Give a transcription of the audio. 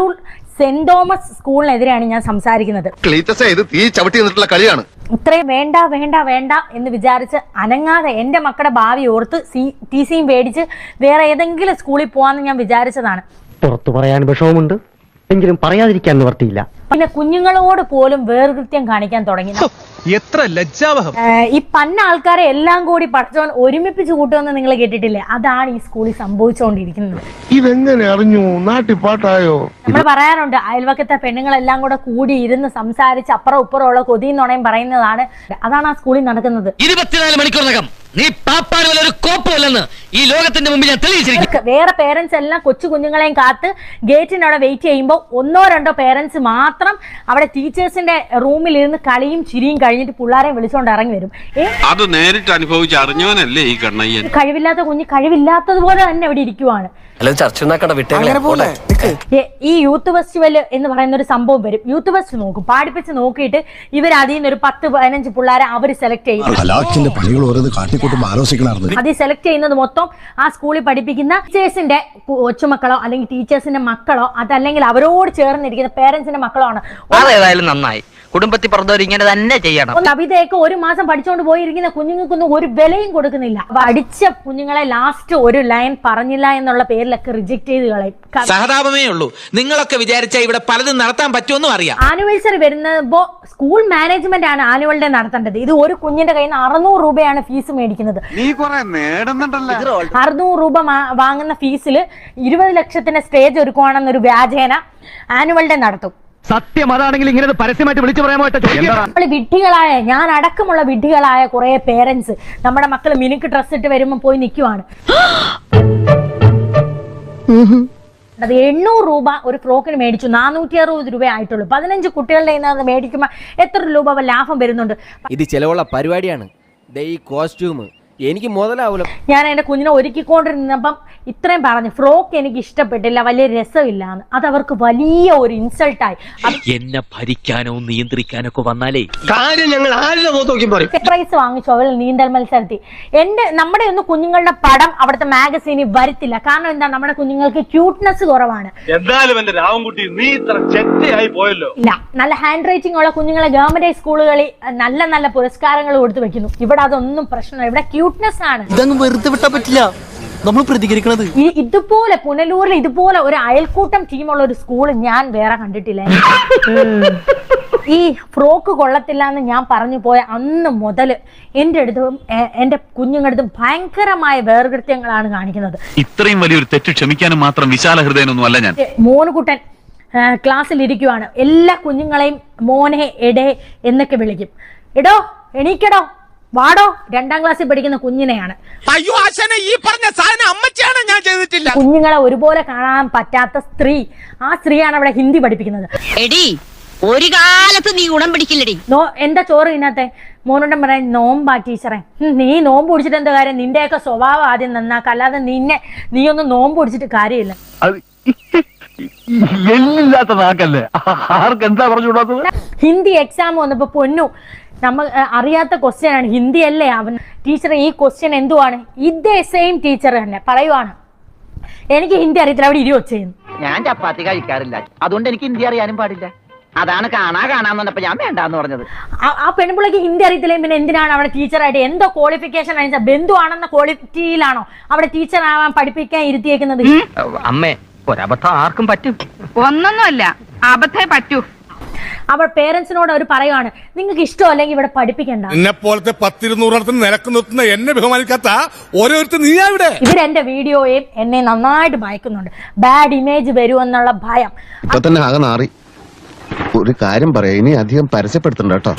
Punalur saint Thomas സ്കൂളിനെതിരെയാണ് ഞാൻ സംസാരിക്കുന്നത്. ഇത്രയും വേണ്ട വേണ്ട വേണ്ട എന്ന് വിചാരിച്ച് അനങ്ങാതെ എൻ്റെ മക്കളുടെ ഭാവി ഓർത്ത് TCയും മേടിച്ച് വേറെ ഏതെങ്കിലും സ്കൂളിൽ പോകാമെന്ന് ഞാൻ വിചാരിച്ചതാണ്. പുറത്തു പറയാൻ വിഷമമുണ്ട്, എങ്കിലും പറയാതിരിക്കാൻ നിവർത്തിയില്ല. പിന്നെ കുഞ്ഞുങ്ങളോട് പോലും വേർകൃത്യം കാണിക്കാൻ തുടങ്ങി. എത്ര ലജ്ജാവഹം! ഈ പന്ന ആൾക്കാരെ എല്ലാം കൂടി പഠിച്ചവൻ ഒരുമിപ്പിച്ച് കൂട്ടുമെന്ന് നിങ്ങൾ കേട്ടിട്ടില്ലേ? അതാണ് ഈ സ്കൂളിൽ സംഭവിച്ചുകൊണ്ടിരിക്കുന്നത്. ഇതെങ്ങനെ അറിഞ്ഞു? നാട്ടിപ്പാട്ടായോ? നമ്മൾ പറയാറുണ്ട്, അയൽവക്കത്തെ പെണ്ണുങ്ങളെല്ലാം കൂടെ കൂടി ഇരുന്ന് സംസാരിച്ച് അപ്പുറം ഇപ്പുറമുള്ള കൊതിയും നുണയും പറയുന്നതാണ്. അതാണ് ആ സ്കൂളിൽ നടക്കുന്നത്. 24 മണിക്കൂറിനകം നീ പാപ്പാനുള്ള ഒരു കോപ്പമല്ലെന്ന് ഈ ലോകത്തിന്റെ മുമ്പിൽ ഞാൻ തെളിയിച്ചിരിക്കും. വേറെ പേരൻസ് എല്ലാം കൊച്ചു കുഞ്ഞുങ്ങളെയും കാത്ത് ഗേറ്റിനവിടെ വെയിറ്റ് ചെയ്യുമ്പോൾ 1-2 പേരൻസ് മാത്രം അവിടെ ടീച്ചേഴ്സിന്റെ റൂമിൽ ഇരുന്ന് കളിയും ചിരിയും കഴിഞ്ഞിട്ട് പിള്ളേരെ വിളിച്ചോണ്ട് ഇറങ്ങി വരും. അത് നേരിട്ട് അനുഭവിച്ച് അറിഞ്ഞവനല്ലേ ഈ കണ്ണയ്യൻ. കഴിവില്ലാത്ത കുഞ്ഞ് കഴിവില്ലാത്തതുപോലെ തന്നെ ഇവിടെ ഇരിക്കുവാണ്. ഈ യൂത്ത് ഫെസ്റ്റിവൽ എന്ന് പറയുന്ന ഒരു സംഭവം വരും. യൂത്ത് ഫെസ്റ്റ് നോക്കും, പാടിപ്പിച്ച് നോക്കിയിട്ട് ഇവർ അതിൽ നിന്ന് ഒരു 10-15 പിള്ളേരെ അവർ സെലക്ട് ചെയ്യും. അത് സെലക്ട് ചെയ്യുന്നത് മൊത്തം ആ സ്കൂളിൽ പഠിപ്പിക്കുന്ന ടീച്ചേഴ്സിന്റെ കൊച്ചുമക്കളോ അല്ലെങ്കിൽ ടീച്ചേഴ്സിന്റെ മക്കളോ അതല്ലെങ്കിൽ അവരോട് ചേർന്നിരിക്കുന്ന പേരൻസിന്റെ മക്കളോ ആണ്. അതേതായാലും നന്നായി, കുടുംബത്തിൽ പറഞ്ഞവർ ഇങ്ങനെ തന്നെ ചെയ്യണം. കവിതയൊക്കെ 1 മാസം പഠിച്ചുകൊണ്ട് പോയിരിക്കുന്ന കുഞ്ഞുങ്ങൾക്കൊന്നും ഒരു വിലയും കൊടുക്കുന്നില്ല. പഠിച്ച കുഞ്ഞുങ്ങളെ ലാസ്റ്റ് ഒരു ലൈൻ പറഞ്ഞില്ല എന്നുള്ള പേരിലൊക്കെ റിജക്ട് ചെയ്ത് കളയും. സഹതാപമേ ഉള്ളൂ. നിങ്ങളൊക്കെ വിചാരിച്ച ഇവിടെ പലതും നടത്താൻ പറ്റുമെന്നും അറിയാം. ആനുവൽസറി വരുന്നപ്പോ സ്കൂൾ മാനേജ്മെന്റ് ആണ് ആനുവൽ ഡേ നടത്തേണ്ടത്. ഇത് ഒരു കുഞ്ഞിന്റെ കയ്യിൽ നിന്ന് 600 രൂപയാണ് ഫീസ് മേടിക്കുന്നത്. 600 രൂപ വാങ്ങുന്ന ഫീസിൽ 20 ലക്ഷത്തിന്റെ സ്റ്റേജ് ഒരുക്കുവാണെന്നൊരു വ്യാജേന ആനുവൽ ഡേ നടത്തും. സത്യം അതാണെങ്കിൽ ഇങ്ങനെ പരസ്യമായിട്ട് വിളിച്ചു പറയാൻ നമ്മൾ വിഡ്ഢികളായ, ഞാൻ അടക്കമുള്ള വിഡ്ഢികളായ കുറെ പേരൻസ് നമ്മുടെ മക്കൾ മിനുക്ക് ഡ്രസ് ഇട്ട് വരുമ്പോ പോയി നിൽക്കുവാണ്. അത് 800 രൂപ ഒരു ഫ്രോക്കിന് മേടിച്ചു, 460 രൂപ ആയിട്ടുള്ളൂ. 15 കുട്ടികളുടെ മേടിക്കുമ്പോ എത്ര രൂപ ലാഭം വരുന്നുണ്ട്? ഇത് ചിലവുള്ള പരിപാടിയാണ്. ഈ കോസ്റ്റ്യൂം എനിക്ക് മുതലാവൂല. ഞാൻ എന്റെ കുഞ്ഞിനെ ഒരുക്കിക്കൊണ്ടിരുന്നപ്പം ഇത്രയും പറഞ്ഞു, ഫ്രോക്ക് എനിക്ക് ഇഷ്ടപ്പെട്ടില്ല, വലിയ രസമില്ലാന്ന്. അത് അവർക്ക് വലിയ ഒരു ഇൻസൾട്ടായി. എന്നെ ഭരിക്കാനോ നിയന്ത്രിക്കാനൊക്കെ വന്നാലേ പ്രൈസ് വാങ്ങിച്ചു അവൾ നീന്തൽ മത്സരത്തിൽ. നമ്മുടെ ഒന്നും കുഞ്ഞുങ്ങളുടെ പടം അവിടുത്തെ മാഗസീനിൽ വരത്തില്ല. കാരണം എന്താ, നമ്മുടെ കുഞ്ഞുങ്ങൾക്ക് ക്യൂട്ട്നെസ് കുറവാണ്. ഇല്ല, നല്ല ഹാൻഡ് റൈറ്റിംഗ് ഉള്ള കുഞ്ഞുങ്ങളെ ഗവൺമെന്റ് സ്കൂളുകളിൽ നല്ല നല്ല പുരസ്കാരങ്ങൾ കൊടുത്തു വെക്കുന്നു. ഇവിടെ അതൊന്നും പ്രശ്നമില്ല. ഇവിടെ ക്യൂട്ട്നെസ് ആണ്. ഇതങ്ങ് വെറുതെ വിട്ടാ പറ്റില്ല, നമ്മൾ പ്രതികരിക്കണത്. ഇതുപോലെ പുനലൂരിൽ ഇതുപോലെ ഒരു അയൽക്കൂട്ടം ടീമുള്ള ഒരു സ്കൂൾ ഞാൻ വേറെ കണ്ടിട്ടില്ല. ഈ ഫ്രോക്ക് കൊള്ളത്തില്ല എന്ന് ഞാൻ പറഞ്ഞു പോയ അന്ന് മുതൽ എന്റെ അടുത്തും എന്റെ കുഞ്ഞുങ്ങളടുത്തും ഭയങ്കരമായ വേർകൃത്യങ്ങളാണ് കാണിക്കുന്നത്. ഇത്രയും വലിയൊരു തെറ്റ് ക്ഷമിക്കാനും മാത്രം വിശാല ഹൃദയനൊന്നും അല്ല ഞാൻ. മോനുകുട്ടൻ ക്ലാസ്സിൽ ഇരിക്കുവാണ്. എല്ലാ കുഞ്ഞുങ്ങളെയും മോനെ എടേ എന്നൊക്കെ വിളിക്കും. എടോ എണീക്കടോ വാടോ. 2ാം ക്ലാസ്സിൽ പഠിക്കുന്ന കുഞ്ഞിനെയാണ്. അയ്യോ ആശാനെ, ഈ പറഞ്ഞ സാധനം അമ്മച്ചിയാണ്, ഞാൻ ചെയ്തിട്ടില്ല. കുഞ്ഞുങ്ങളെ ഒരുപോലെ കാണാൻ പറ്റാത്ത സ്ത്രീ, ആ സ്ത്രീയാണ് അവിടെ ഹിന്ദി പഠിപ്പിക്കുന്നത്. എടി ഒരു കാലത്ത് നീ ഗുണം പിടിക്കില്ലടി. എന്താ ചോറ് ഇന്നത്തെ? മോനോട്ടം പറയാൻ നോമ്പാ ടീച്ചറെ. നീ നോമ്പ് പിടിച്ചിട്ട് എന്താ കാര്യം? നിന്റെയൊക്കെ സ്വഭാവം ആദ്യം നന്നാക്ക, അല്ലാതെ നീ ഒന്നും നോമ്പ് പിടിച്ചിട്ട് കാര്യമില്ല. ഹിന്ദി എക്സാം വന്നപ്പോ പൊന്നു, നമ്മൾ അറിയാത്ത ക്വസ്റ്റ്യൻ ആണ്. ഹിന്ദി അല്ലേ അവൻ. ടീച്ചർ ഈ ക്വസ്റ്റ്യൻ എന്തുവാണ്? ഇതേ സെയിം ടീച്ചർ തന്നെ പറയുവാണ്, എനിക്ക് ഹിന്ദി അറിയത്തില്ല, അവിടെ ഇരുവ ചെയ്യുന്നു. ഞാൻ ചപ്പാത്തി കഴിക്കാറില്ല, അതുകൊണ്ട് എനിക്ക് ഹിന്ദി അറിയാനും പാടില്ല. അതാണ് കാണാന്ന് പറഞ്ഞപ്പോ ഞാൻ വേണ്ടാന്ന് പറഞ്ഞത്. ആ പെൺപിള്ളക്ക് ഹിന്ദി അറിയത്തില്ലേ, പിന്നെ എന്തിനാണ് അവിടെ ടീച്ചറായിട്ട്? എന്തോ ക്വാളിഫിക്കേഷൻ ആണെന്ന്, ബന്ധു ആണെന്ന ക്വാളിറ്റിയിലാണോ അവിടെ ടീച്ചർ ആവാൻ പഠിപ്പിക്കാൻ ഇരുത്തിയേക്കുന്നത്? അമ്മേ, ഒരബദ്ധം ആർക്കും പറ്റും. ഒന്നൊന്നുമല്ല, അബദ്ധേ പറ്റൂ. അവർ പേരൻസിനോട് അവർ പറയുവാണ്, നിങ്ങൾക്ക് ഇഷ്ടമല്ലെങ്കിൽ ഇവിടെ പഠിപ്പിക്കണ്ട. എന്നെ പോലത്തെ 10-200 നിരക്ക് നിർത്തുന്ന എന്നെ ബഹുമാനിക്കാത്ത ഓരോരുത്തർ നീ അവിടെ. ഇവരെന്റെ വീഡിയോയും എന്നെ നന്നായിട്ട് ഭയക്കുന്നുണ്ട്. ബാഡ് ഇമേജ് വരുമെന്നുള്ള ഭയം. ഒരു കാര്യം പറയാം, ഇനി അധികം പരസ്യപ്പെടുത്തണ്ട കേട്ടോ.